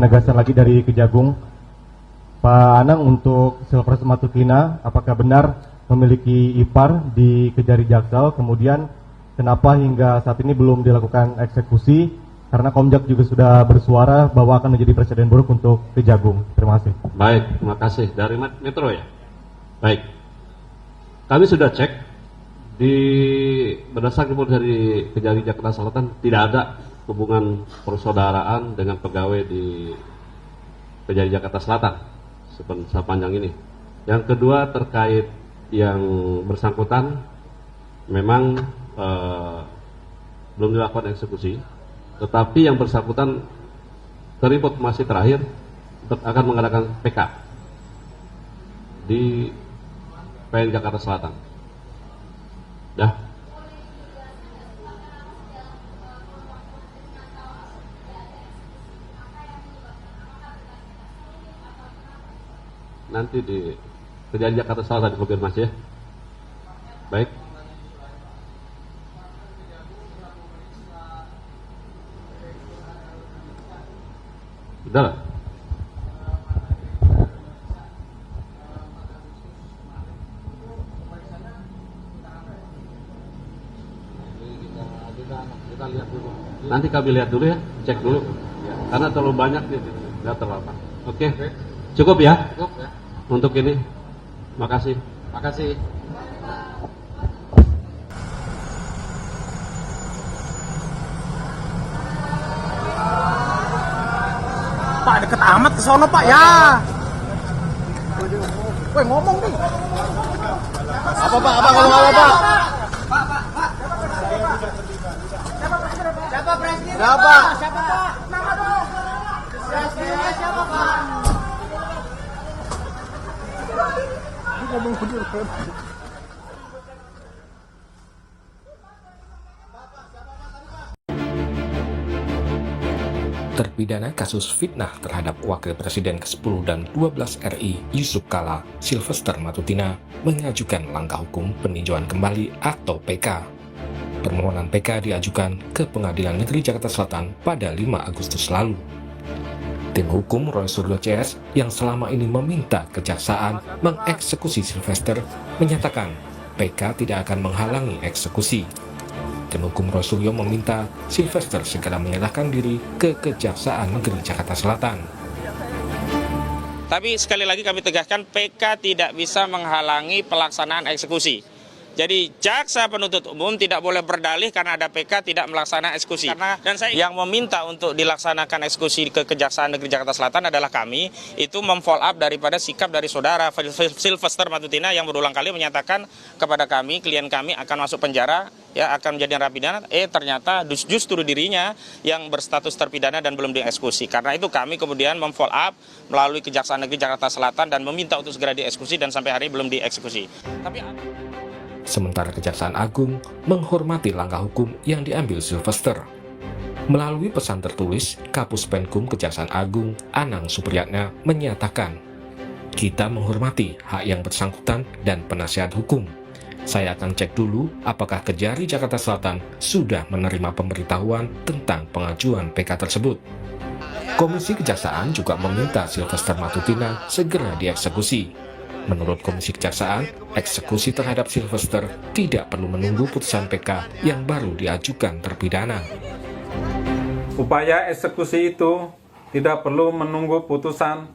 penegasan lagi dari Kejagung. Pak Anang, untuk Sylvester Matutina, apakah benar memiliki ipar di Kejari Jaksel? Kemudian kenapa hingga saat ini belum dilakukan eksekusi? Karena Komjak juga sudah bersuara bahwa akan menjadi presiden buruk untuk Kejagung. Terima kasih. Baik, terima kasih. Dari Metro ya? Baik. Kami sudah cek berdasarkan dari Kejari Jakarta Selatan tidak ada hubungan persaudaraan dengan pegawai di Kejari Jakarta Selatan sepanjang ini. Yang kedua terkait yang bersangkutan memang belum dilakukan eksekusi, tetapi yang bersangkutan terinformasi terakhir akan mengadakan PK di PN Jakarta Selatan. Ya. Nanti di Kejari Jakarta Selatan dikonfirmasi ya. Baik. Sudah lah. Kita lihat dulu. Nanti kami lihat dulu ya, cek dulu. Karena terlalu banyak tidak terlalu. Oke. Cukup ya? Cukup ya. Untuk ini. Makasih. Makasih. Pak, deket amat ke sono, Pak, ya. Woi, ngomong nih. Apa, Pak? Apa ngomong apa, Pak? Siapa presiden? Siapa? Siapa, Pak? Nama dong. Presidennya siapa, Pak? Ngomong bener. Terpidana kasus fitnah terhadap Wakil Presiden ke-10 dan 12 RI Yusuf Kala, Sylvester Matutina, mengajukan langkah hukum peninjauan kembali atau PK. Permohonan PK diajukan ke Pengadilan Negeri Jakarta Selatan pada 5 Agustus lalu. Tim hukum Roy Suryo CS yang selama ini meminta kejaksaan mengeksekusi Sylvester menyatakan PK tidak akan menghalangi eksekusi. Tim hukum Roy Suryo meminta Sylvester segera menyerahkan diri ke Kejaksaan Negeri Jakarta Selatan. Tapi sekali lagi kami tegaskan, PK tidak bisa menghalangi pelaksanaan eksekusi. Jadi jaksa penuntut umum tidak boleh berdalih karena ada PK tidak melaksanakan eksekusi. Dan saya yang meminta untuk dilaksanakan eksekusi ke Kejaksaan Negeri Jakarta Selatan adalah kami, itu memfollow up daripada sikap dari saudara Sylvester Matutina yang berulang kali menyatakan kepada kami, klien kami akan masuk penjara, ya akan menjadi narapidana. Ternyata justru dirinya yang berstatus terpidana dan belum dieksekusi. Karena itu kami kemudian memfollow up melalui Kejaksaan Negeri Jakarta Selatan dan meminta untuk segera dieksekusi dan sampai hari ini belum dieksekusi. Sementara Kejaksaan Agung menghormati langkah hukum yang diambil Sylvester. Melalui pesan tertulis, Kapus Penkum Kejaksaan Agung Anang Supriyatna menyatakan, "Kita menghormati hak yang bersangkutan dan penasihat hukum. Saya akan cek dulu apakah Kejari Jakarta Selatan sudah menerima pemberitahuan tentang pengajuan PK tersebut." Komisi Kejaksaan juga meminta Sylvester Matutina segera dieksekusi. Menurut Komisi Kejaksaan, eksekusi terhadap Sylvester tidak perlu menunggu putusan PK yang baru diajukan terpidana. Upaya eksekusi itu tidak perlu menunggu putusan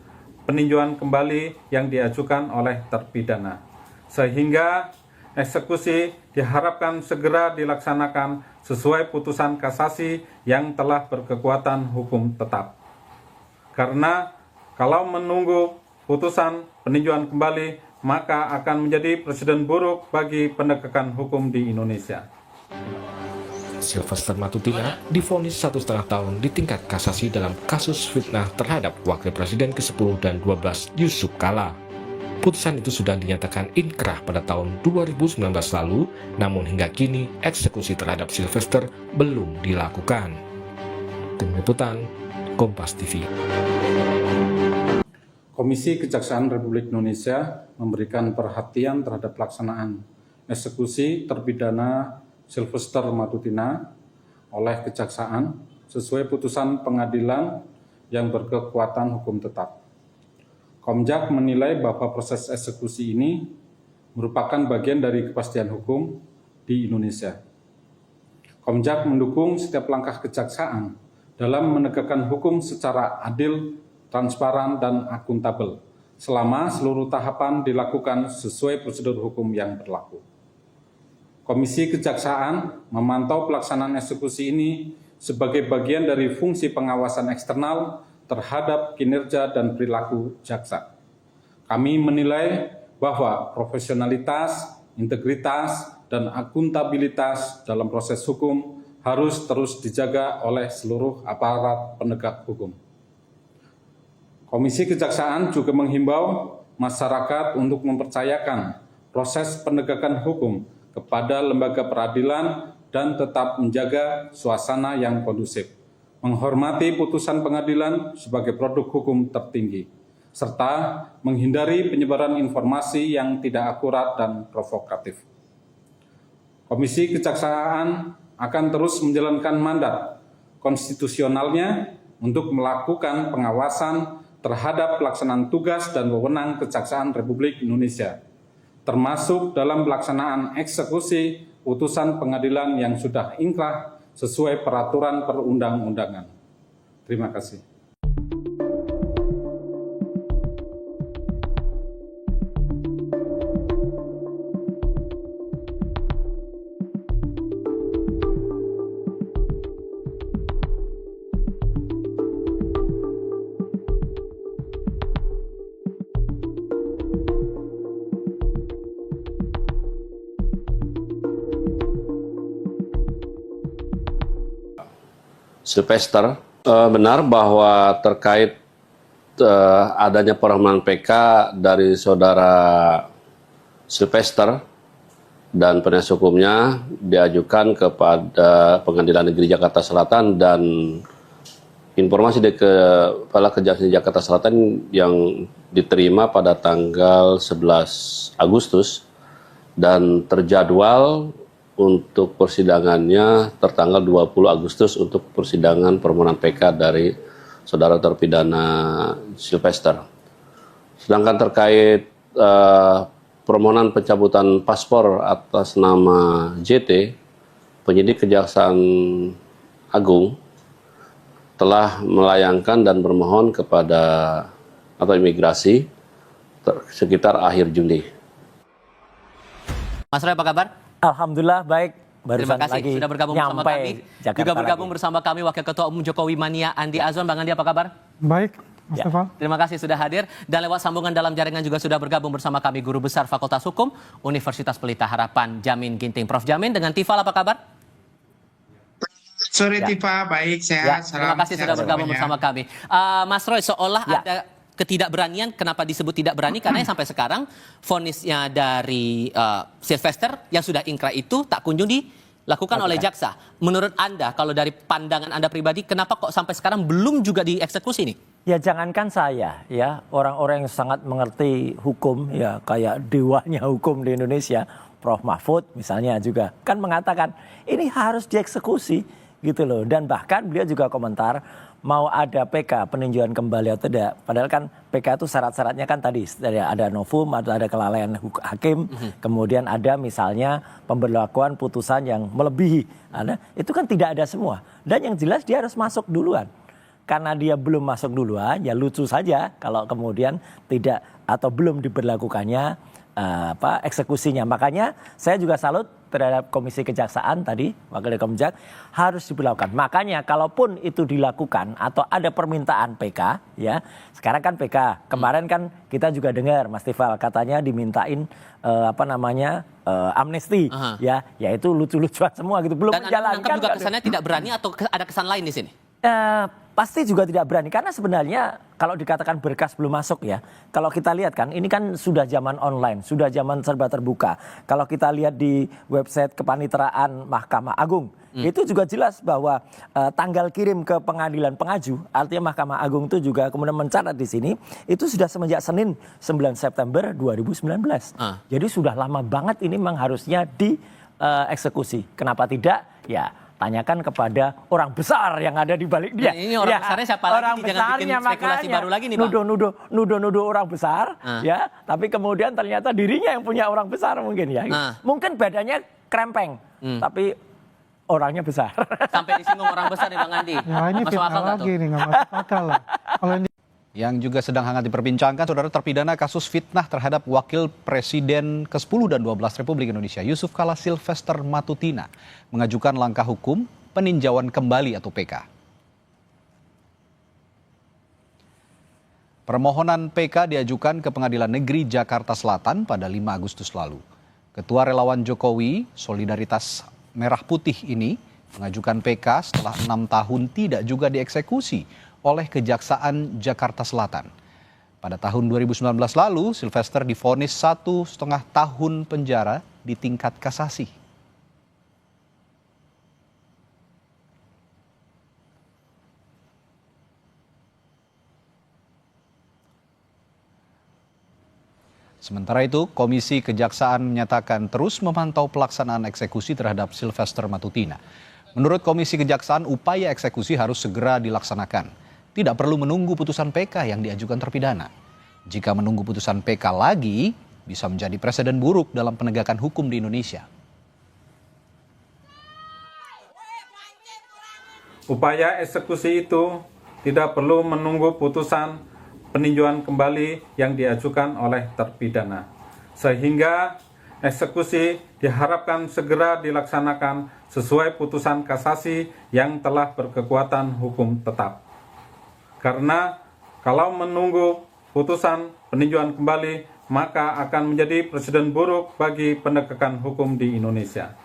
peninjauan kembali yang diajukan oleh terpidana, sehingga eksekusi diharapkan segera dilaksanakan sesuai putusan kasasi yang telah berkekuatan hukum tetap. Karena kalau menunggu putusan peninjauan kembali, maka akan menjadi presiden buruk bagi penegakan hukum di Indonesia. Sylvester Matutina divonis 1,5 tahun di tingkat kasasi dalam kasus fitnah terhadap Wakil Presiden ke-10 dan 12 Yusuf Kala. Putusan itu sudah dinyatakan inkrah pada tahun 2019 lalu, namun hingga kini eksekusi terhadap Sylvester belum dilakukan. Tim Liputan, Kompas TV. Komisi Kejaksaan Republik Indonesia memberikan perhatian terhadap pelaksanaan eksekusi terpidana Sylvester Matutina oleh Kejaksaan sesuai putusan pengadilan yang berkekuatan hukum tetap. Komjak menilai bahwa proses eksekusi ini merupakan bagian dari kepastian hukum di Indonesia. Komjak mendukung setiap langkah kejaksaan dalam menegakkan hukum secara adil, transparan, dan akuntabel selama seluruh tahapan dilakukan sesuai prosedur hukum yang berlaku. Komisi Kejaksaan memantau pelaksanaan eksekusi ini sebagai bagian dari fungsi pengawasan eksternal terhadap kinerja dan perilaku jaksa. Kami menilai bahwa profesionalitas, integritas, dan akuntabilitas dalam proses hukum harus terus dijaga oleh seluruh aparat penegak hukum. Komisi Kejaksaan juga menghimbau masyarakat untuk mempercayakan proses penegakan hukum kepada lembaga peradilan dan tetap menjaga suasana yang kondusif, menghormati putusan pengadilan sebagai produk hukum tertinggi, serta menghindari penyebaran informasi yang tidak akurat dan provokatif. Komisi Kejaksaan akan terus menjalankan mandat konstitusionalnya untuk melakukan pengawasan terhadap pelaksanaan tugas dan wewenang Kejaksaan Republik Indonesia, termasuk dalam pelaksanaan eksekusi putusan pengadilan yang sudah inkrah sesuai peraturan perundang-undangan. Terima kasih. Sylvester, benar bahwa terkait adanya permohonan PK dari saudara Sylvester dan penasihat hukumnya diajukan kepada Pengadilan Negeri Jakarta Selatan, dan informasi dari Kepala Kejaksaan Jakarta Selatan yang diterima pada tanggal 11 Agustus dan terjadwal untuk persidangannya tertanggal 20 Agustus untuk persidangan permohonan PK dari saudara terpidana Sylvester. Sedangkan terkait permohonan pencabutan paspor atas nama JT, penyidik Kejaksaan Agung telah melayangkan dan bermohon kepada atau imigrasi sekitar akhir Juli. Mas Roy, apa kabar? Alhamdulillah baik. Terima kasih sudah bergabung bersama kami. Juga bergabung bersama kami Wakil Ketua Umum Jokowi Mania Andi Azwan. Bang Andi, apa kabar? Baik, Mas Noval. Terima kasih sudah hadir. Dan lewat sambungan dalam jaringan juga sudah bergabung bersama kami Guru Besar Fakultas Hukum Universitas Pelita Harapan Jamin Ginting. Prof Jamin, dengan Tifal apa kabar? Sore Tifa, baik, sehat. Terima kasih sudah bergabung bersama kami. Mas Roy, seolah ada ketidakberanian. Kenapa disebut tidak berani? Karena sampai sekarang vonisnya dari Sylvester yang sudah ingkrah itu tak kunjung dilakukan oleh jaksa. Menurut Anda, kalau dari pandangan Anda pribadi, kenapa kok sampai sekarang belum juga dieksekusi nih? Ya jangankan saya, ya orang-orang yang sangat mengerti hukum, ya kayak dewanya hukum di Indonesia, Prof Mahfud misalnya juga kan mengatakan ini harus dieksekusi gitu loh. Dan bahkan beliau juga komentar mau ada PK peninjauan kembali atau tidak. Padahal kan PK itu syarat-syaratnya kan tadi ada novum atau ada kelalaian hakim, kemudian ada misalnya pemberlakuan putusan yang melebihi. Itu kan tidak ada semua. Dan yang jelas dia harus masuk duluan. Karena dia belum masuk duluan, ya lucu saja kalau kemudian tidak atau belum diberlakukannya eksekusinya. Makanya saya juga salut terhadap Komisi Kejaksaan tadi, Wakil Komjak, harus diberlakukan. Makanya kalaupun itu dilakukan atau ada permintaan PK, ya sekarang kan PK, kemarin kan kita juga dengar Mas Tifal katanya dimintain amnesti, ya itu lucu-lucuan semua gitu, belum menjalankan. Dan Anda menangkap juga kesannya tidak berani atau ada kesan lain di sini? Pasti juga tidak berani karena sebenarnya kalau dikatakan berkas belum masuk ya, kalau kita lihat kan ini kan sudah zaman online, sudah zaman serba terbuka. Kalau kita lihat di website Kepanitraan Mahkamah Agung, itu juga jelas bahwa tanggal kirim ke pengadilan pengaju, artinya Mahkamah Agung itu juga kemudian mencatat di sini, itu sudah semenjak Senin 9 September 2019. Jadi sudah lama banget ini memang harusnya dieksekusi. Kenapa tidak? Ya tanyakan kepada orang besar yang ada di balik dia. Ini orang besarnya siapa lagi? Orang Jangan bikin besarnya, spekulasi makanya baru lagi nih, Pak. nuduh orang besar, ya. Tapi kemudian ternyata dirinya yang punya orang besar mungkin ya. Mungkin badannya krempeng, tapi orangnya besar. Sampai disinggung orang besar nih Bang Andi. Ya ini Masuk akal fitnah nggak lagi tuh? nih, nggak masuk akal lah. Kalau ini Yang juga sedang hangat diperbincangkan, saudara, terpidana kasus fitnah terhadap Wakil Presiden ke-10 dan 12 Republik Indonesia, Yusuf Kala Silvester Matutina, mengajukan langkah hukum peninjauan kembali atau PK. Permohonan PK diajukan ke Pengadilan Negeri Jakarta Selatan pada 5 Agustus lalu. Ketua Relawan Jokowi, Solidaritas Merah Putih ini mengajukan PK setelah 6 tahun tidak juga dieksekusi oleh Kejaksaan Jakarta Selatan. Pada tahun 2019 lalu, Silvester divonis 1,5 tahun penjara di tingkat kasasi. Sementara itu, Komisi Kejaksaan menyatakan terus memantau pelaksanaan eksekusi terhadap Silvester Matutina. Menurut Komisi Kejaksaan, upaya eksekusi harus segera dilaksanakan. Tidak perlu menunggu putusan PK yang diajukan terpidana. Jika menunggu putusan PK lagi, bisa menjadi presiden buruk dalam penegakan hukum di Indonesia. Upaya eksekusi itu tidak perlu menunggu putusan peninjauan kembali yang diajukan oleh terpidana. Sehingga eksekusi diharapkan segera dilaksanakan sesuai putusan kasasi yang telah berkekuatan hukum tetap. Karena kalau menunggu putusan peninjauan kembali, maka akan menjadi presiden buruk bagi penegakan hukum di Indonesia.